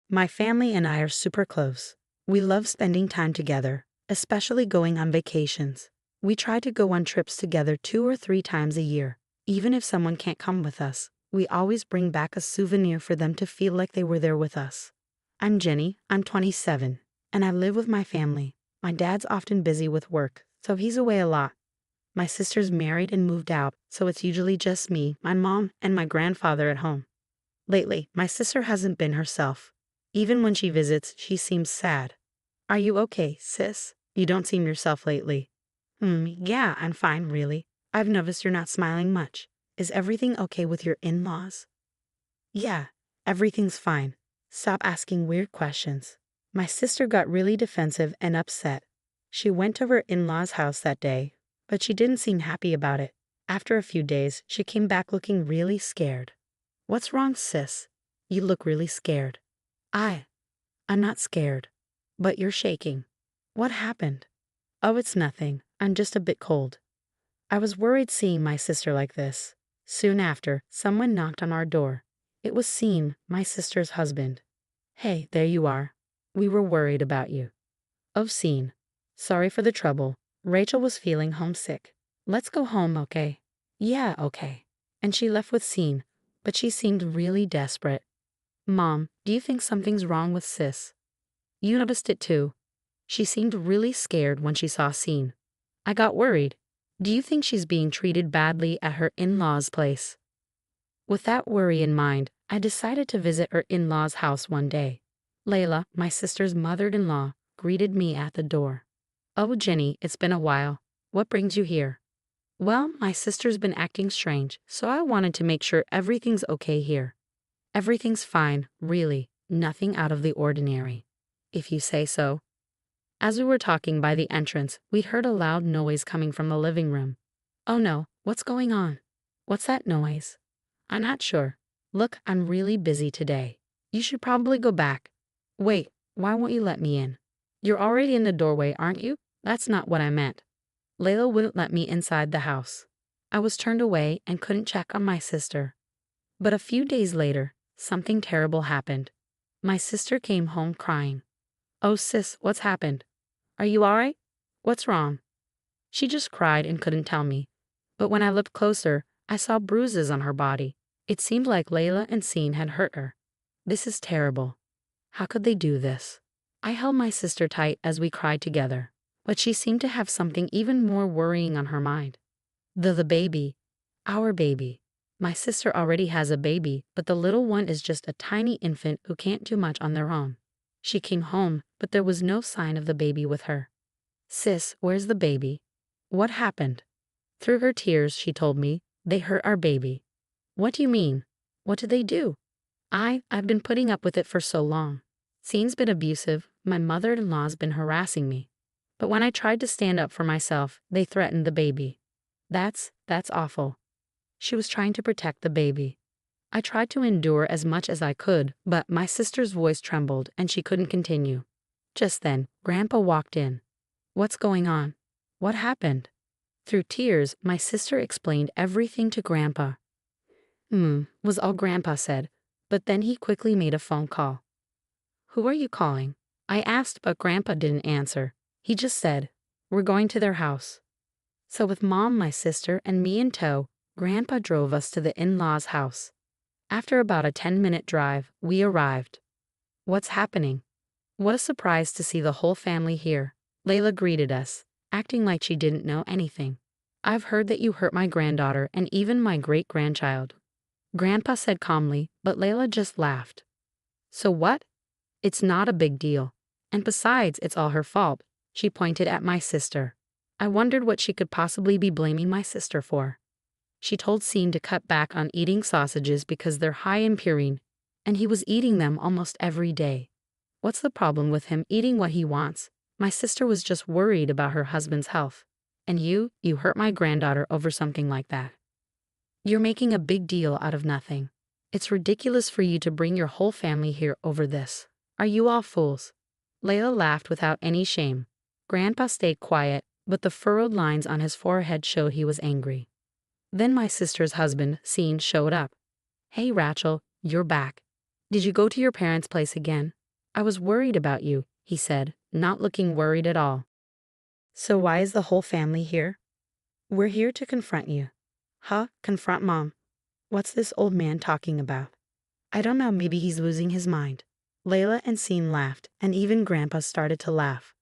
My family and I are super close. We love spending time together, especially going on vacations. We try to go on trips together 2 or 3 times a year. Even if someone can't come with us, we always bring back a souvenir for them to feel like they were there with us. I'm Jenny, I'm 27, and I live with my family. My dad's often busy with work, so he's away a lot. My sister's married and moved out, so it's usually just me, my mom, and my grandfather at home. Lately, my sister hasn't been herself. Even when she visits, she seems sad. Are you okay, sis? You don't seem yourself lately. Yeah, I'm fine, really. I've noticed you're not smiling much. Is everything okay with your in-laws? Yeah, everything's fine. Stop asking weird questions. My sister got really defensive and upset. She went to her in-laws' house that day, but she didn't seem happy about it. After a few days, she came back looking really scared. What's wrong, sis? You look really scared. I'm not scared, but you're shaking. What happened? Oh, it's nothing. I'm just a bit cold. I was worried seeing my sister like this. Soon after, someone knocked on our door. It was Sean, my sister's husband. Hey, there you are. We were worried about you. Oh, Sean. Sorry for the trouble. Rachel was feeling homesick. Let's go home, okay? Yeah, okay. And she left with Sean, but she seemed really desperate. Mom, do you think something's wrong with sis? You noticed it too. She seemed really scared when she saw Sean. I got worried. Do you think she's being treated badly at her in-laws' place? With that worry in mind, I decided to visit her in-laws' house one day. Layla, my sister's mother-in-law, greeted me at the door. Oh, Jenny, it's been a while. What brings you here? Well, my sister's been acting strange, so I wanted to make sure everything's okay here. Everything's fine, really, nothing out of the ordinary. If you say so. As we were talking by the entrance, we heard a loud noise coming from the living room. Oh no, what's going on? What's that noise? I'm not sure. Look, I'm really busy today. You should probably go back. Wait, why won't you let me in? You're already in the doorway, aren't you? That's not what I meant. Layla wouldn't let me inside the house. I was turned away and couldn't check on my sister. But a few days later, something terrible happened. My sister came home crying. Oh sis, what's happened? Are you alright? What's wrong? She just cried and couldn't tell me. But when I looked closer, I saw bruises on her body. It seemed like Layla and Sean had hurt her. This is terrible. How could they do this? I held my sister tight as we cried together, but she seemed to have something even more worrying on her mind. The baby. Our baby. My sister already has a baby, but the little one is just a tiny infant who can't do much on their own. She came home, but there was no sign of the baby with her. Sis, where's the baby? What happened? Through her tears, she told me, they hurt our baby. What do you mean? What did they do? I've been putting up with it for so long. Sean's been abusive, my mother-in-law's been harassing me. But when I tried to stand up for myself, they threatened the baby. That's awful. She was trying to protect the baby. I tried to endure as much as I could, but my sister's voice trembled and she couldn't continue. Just then, Grandpa walked in. What's going on? What happened? Through tears, my sister explained everything to Grandpa. Was all Grandpa said, but then he quickly made a phone call. Who are you calling? I asked, but Grandpa didn't answer. He just said, we're going to their house. So with Mom, my sister, and me in tow, Grandpa drove us to the in-laws' house. After about a 10-minute drive, we arrived. What's happening? What a surprise to see the whole family here. Layla greeted us, acting like she didn't know anything. I've heard that you hurt my granddaughter and even my great-grandchild. Grandpa said calmly, but Layla just laughed. So what? It's not a big deal. And besides, it's all her fault. She pointed at my sister. I wondered what she could possibly be blaming my sister for. She told Sean to cut back on eating sausages because they're high in purine, and he was eating them almost every day. What's the problem with him eating what he wants? My sister was just worried about her husband's health. And you hurt my granddaughter over something like that. You're making a big deal out of nothing. It's ridiculous for you to bring your whole family here over this. Are you all fools? Layla laughed without any shame. Grandpa stayed quiet, but the furrowed lines on his forehead showed he was angry. Then my sister's husband, Sean, showed up. Hey Rachel, you're back. Did you go to your parents' place again? I was worried about you, he said, not looking worried at all. So why is the whole family here? We're here to confront you. Huh? Confront Mom? What's this old man talking about? I don't know, maybe he's losing his mind. Layla and Scene laughed, and even Grandpa started to laugh.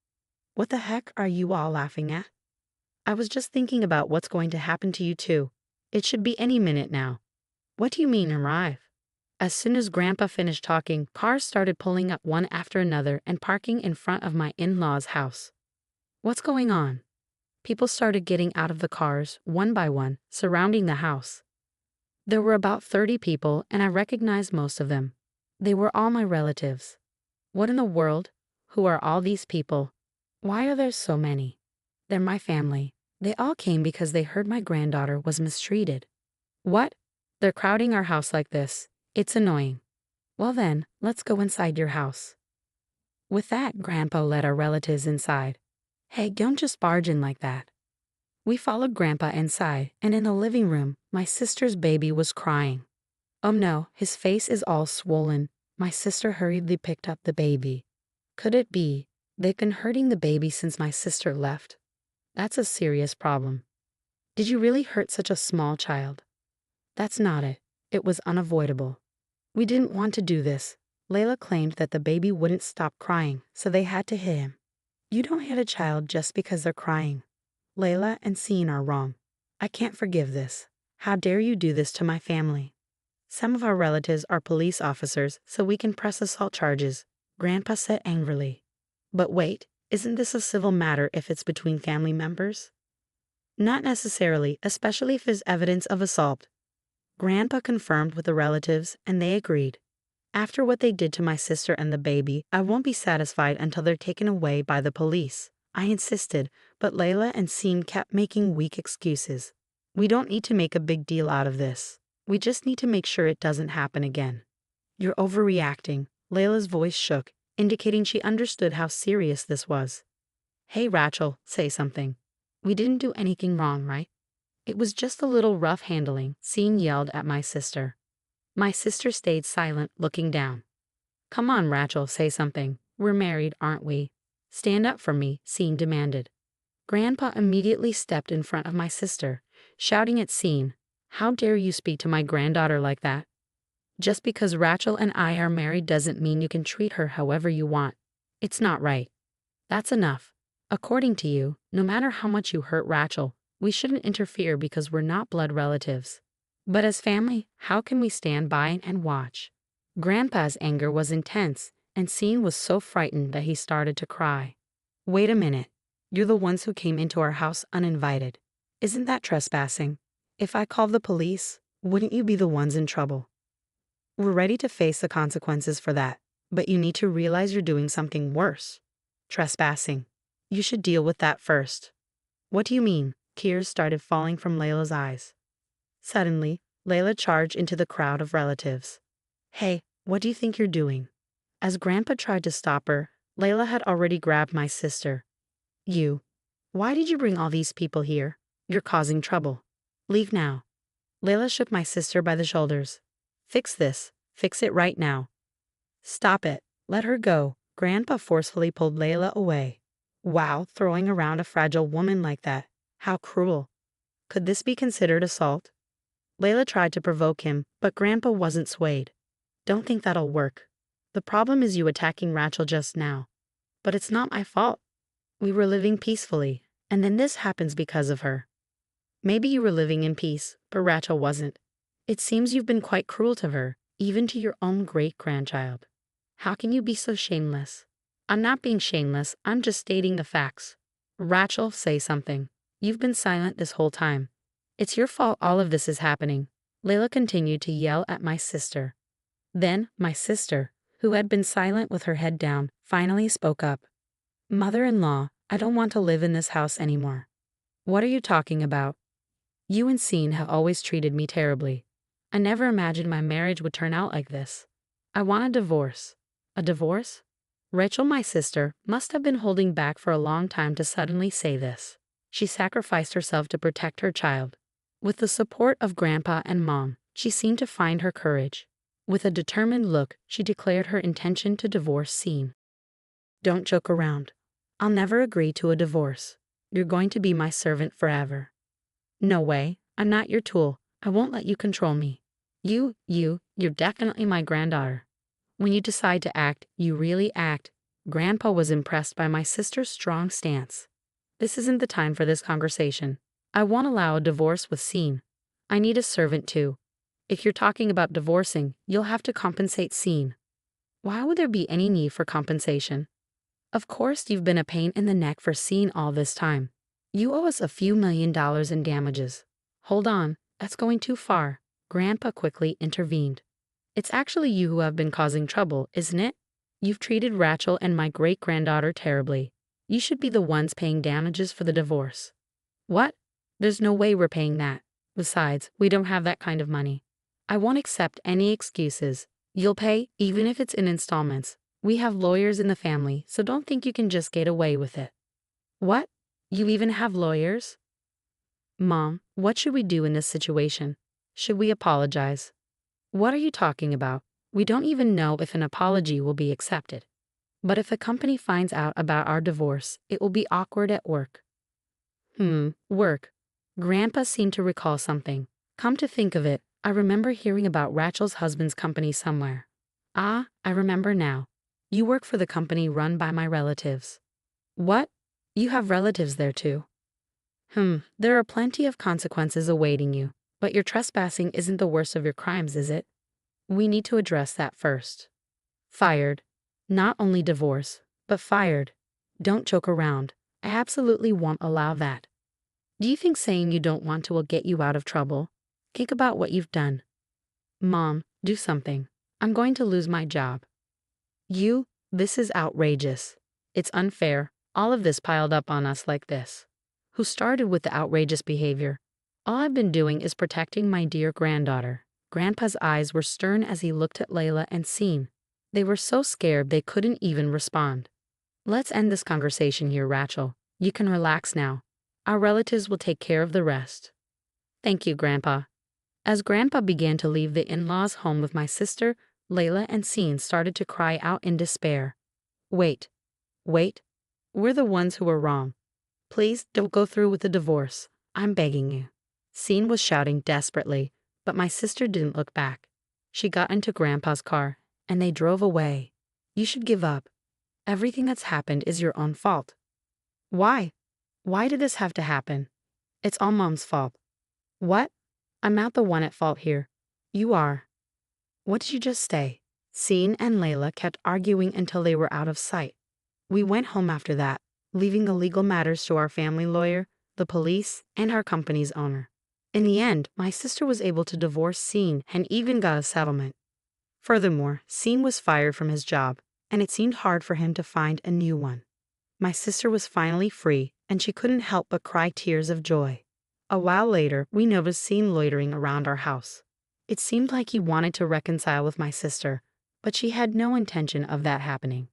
What the heck are you all laughing at? I was just thinking about what's going to happen to you too. It should be any minute now. What do you mean arrive? As soon as Grandpa finished talking, cars started pulling up one after another and parking in front of my in-laws' house. What's going on? People started getting out of the cars, one by one, surrounding the house. There were about 30 people, and I recognized most of them. They were all my relatives. What in the world? Who are all these people? Why are there so many? They're my family. They all came because they heard my granddaughter was mistreated. What? They're crowding our house like this. It's annoying. Well then, let's go inside your house. With that, Grandpa led our relatives inside. Hey, don't just barge in like that. We followed Grandpa inside, and in the living room, my sister's baby was crying. Oh no, his face is all swollen. My sister hurriedly picked up the baby. Could it be they've been hurting the baby since my sister left? That's a serious problem. Did you really hurt such a small child? That's not it. It was unavoidable. We didn't want to do this. Layla claimed that the baby wouldn't stop crying, so they had to hit him. You don't hit a child just because they're crying. Layla and Scene are wrong. I can't forgive this. How dare you do this to my family? Some of our relatives are police officers, so we can press assault charges, Grandpa said angrily. But wait, isn't this a civil matter if it's between family members? Not necessarily, especially if there's evidence of assault. Grandpa confirmed with the relatives, and they agreed. After what they did to my sister and the baby, I won't be satisfied until they're taken away by the police. I insisted, but Layla and Scene kept making weak excuses. We don't need to make a big deal out of this. We just need to make sure it doesn't happen again. You're overreacting. Layla's voice shook, indicating she understood how serious this was. Hey Rachel, say something. We didn't do anything wrong, right? It was just a little rough handling, Scene yelled at my sister. My sister stayed silent, looking down. Come on, Rachel, say something. We're married, aren't we? Stand up for me, Scene demanded. Grandpa immediately stepped in front of my sister, shouting at Scene, How dare you speak to my granddaughter like that? Just because Rachel and I are married doesn't mean you can treat her however you want. It's not right. That's enough. According to you, no matter how much you hurt Rachel, we shouldn't interfere because we're not blood relatives. But as family, how can we stand by and watch? Grandpa's anger was intense, and Scene was so frightened that he started to cry. Wait a minute. You're the ones who came into our house uninvited. Isn't that trespassing? If I called the police, wouldn't you be the ones in trouble? We're ready to face the consequences for that, but you need to realize you're doing something worse. Trespassing. You should deal with that first. What do you mean? Tears started falling from Layla's eyes. Suddenly, Layla charged into the crowd of relatives. Hey, what do you think you're doing? As Grandpa tried to stop her, Layla had already grabbed my sister. You. Why did you bring all these people here? You're causing trouble. Leave now. Layla shook my sister by the shoulders. Fix this. Fix it right now. Stop it. Let her go. Grandpa forcefully pulled Layla away. Wow, throwing around a fragile woman like that. How cruel. Could this be considered assault? Layla tried to provoke him, but Grandpa wasn't swayed. Don't think that'll work. The problem is you attacking Rachel just now. But it's not my fault. We were living peacefully, and then this happens because of her. Maybe you were living in peace, but Rachel wasn't. It seems you've been quite cruel to her, even to your own great-grandchild. How can you be so shameless? I'm not being shameless, I'm just stating the facts. Rachel, say something. You've been silent this whole time. It's your fault all of this is happening. Layla continued to yell at my sister. Then, my sister, who had been silent with her head down, finally spoke up. Mother-in-law, I don't want to live in this house anymore. What are you talking about? You and Scene have always treated me terribly. I never imagined my marriage would turn out like this. I want a divorce. A divorce? Rachel, my sister, must have been holding back for a long time to suddenly say this. She sacrificed herself to protect her child. With the support of Grandpa and Mom, she seemed to find her courage. With a determined look, she declared her intention to divorce Scene. Don't joke around. I'll never agree to a divorce. You're going to be my servant forever. No way, I'm not your tool. I won't let you control me. You're definitely my granddaughter. When you decide to act, you really act. Grandpa was impressed by my sister's strong stance. This isn't the time for this conversation. I won't allow a divorce with Scene. I need a servant too. If you're talking about divorcing, you'll have to compensate Scene. Why would there be any need for compensation? Of course you've been a pain in the neck for Scene all this time. You owe us a few $1,000,000 in damages. Hold on, that's going too far. Grandpa quickly intervened. It's actually you who have been causing trouble, isn't it? You've treated Rachel and my great-granddaughter terribly. You should be the ones paying damages for the divorce. What? There's no way we're paying that. Besides, we don't have that kind of money. I won't accept any excuses. You'll pay, even if it's in installments. We have lawyers in the family, so don't think you can just get away with it. What? You even have lawyers? Mom, what should we do in this situation? Should we apologize? What are you talking about? We don't even know if an apology will be accepted. But if a company finds out about our divorce, it will be awkward at work. Work. Grandpa seemed to recall something. Come to think of it, I remember hearing about Rachel's husband's company somewhere. Ah, I remember now. You work for the company run by my relatives. What? You have relatives there too? There are plenty of consequences awaiting you, but your trespassing isn't the worst of your crimes, is it? We need to address that first. Fired. Not only divorce, but fired. Don't joke around. I absolutely won't allow that. Do you think saying you don't want to will get you out of trouble? Think about what you've done. Mom, do something. I'm going to lose my job. This is outrageous. It's unfair, all of this piled up on us like this. Who started with the outrageous behavior? All I've been doing is protecting my dear granddaughter. Grandpa's eyes were stern as he looked at Layla and Scene. They were so scared they couldn't even respond. Let's end this conversation here, Rachel. You can relax now. Our relatives will take care of the rest. Thank you, Grandpa. As Grandpa began to leave the in-laws' home with my sister, Layla and Scene started to cry out in despair. Wait. We're the ones who were wrong. Please don't go through with the divorce. I'm begging you. Scene was shouting desperately, but my sister didn't look back. She got into Grandpa's car, and they drove away. You should give up. Everything that's happened is your own fault. Why? Why did this have to happen? It's all Mom's fault. What? I'm not the one at fault here. You are. What did you just say? Scene and Layla kept arguing until they were out of sight. We went home after that, leaving the legal matters to our family lawyer, the police, and our company's owner. In the end, my sister was able to divorce Scene and even got a settlement. Furthermore, Scene was fired from his job, and it seemed hard for him to find a new one. My sister was finally free, and she couldn't help but cry tears of joy. A while later, we noticed Scene loitering around our house. It seemed like he wanted to reconcile with my sister, but she had no intention of that happening.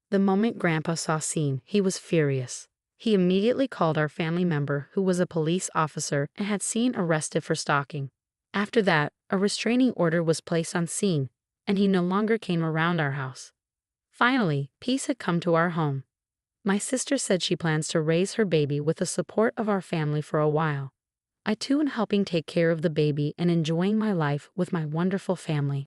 The moment Grandpa saw Scene, he was furious. He immediately called our family member, who was a police officer and had Scene arrested for stalking. After that, a restraining order was placed on Scene, and he no longer came around our house. Finally, peace had come to our home. My sister said she plans to raise her baby with the support of our family for a while. I too am helping take care of the baby and enjoying my life with my wonderful family.